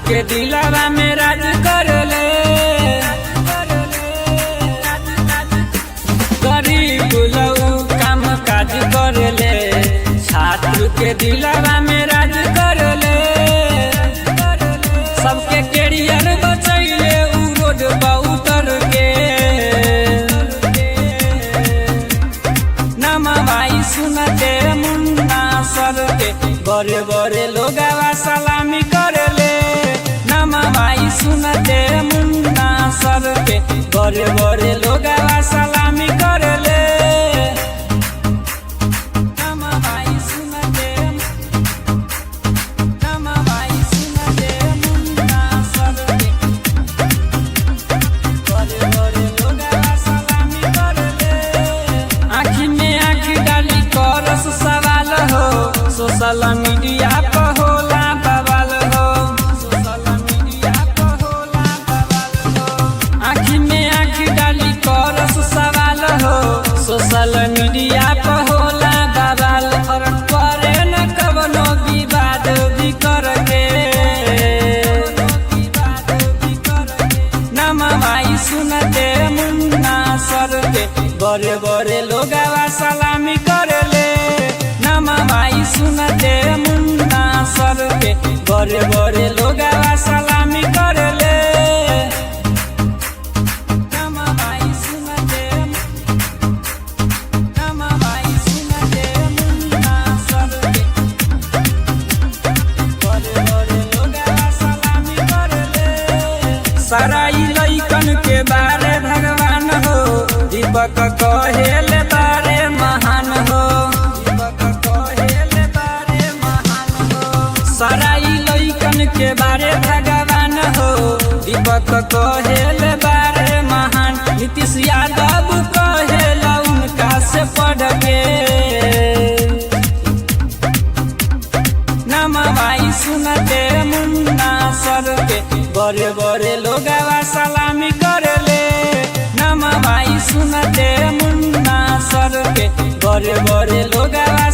के दिलावा में राज कर ले, गरीब लोग काम काज कर ले, छात्र के दिलावा में राज कर ले, सबके कैरियर बचैले उ रोड पर उतर के। नमवाई सुनते मुन्ना सर के बड़े बड़े लोगवा सलामी कर ले, नमवाई सुनते मुन्ना सर के बड़े बड़े लोगवा सलामी कर ले। नमवाई सुनते मुन्ना सर के बड़े बड़े लोगवा सलामी कर ले। आँखी में आँखी डाली करस सवाल हो, सोशल मीडिया पर होला बवाल हो, सोशल मीडिया पर होला बवाल हो। आँखी में आँखी डाली करस सवाल हो, सोशल मीडिया पर होला बवाल। और करे न कवनो विवाद भी करके, नमवाई सुनते मुन्ना सर के बड़े बड़े लोगवा सलामी कर ले, नमवाई सुनते मुन्ना सर के बड़े बड़े लोगवा सलामी कर ले। नमवाई सुनते मुन्ना सर के बड़े बड़े लोगवा सलामी कर ले। सराई लइकन के बारे भगवान हो, दीपक कहेले बारे महान हो, दीपक कहेले बारे महान हो। सराई लइकन के बारे भगवान हो, दीपक कहेले बारे महान। नीतीश यादव कहेला उनका से पढ़ के, नमवाई सुनते मुन्ना सर के बड़े बड़े लोगवा सलामी कर ले, नमवाई सुनते मुन्ना सर के बड़े बड़े लोगवा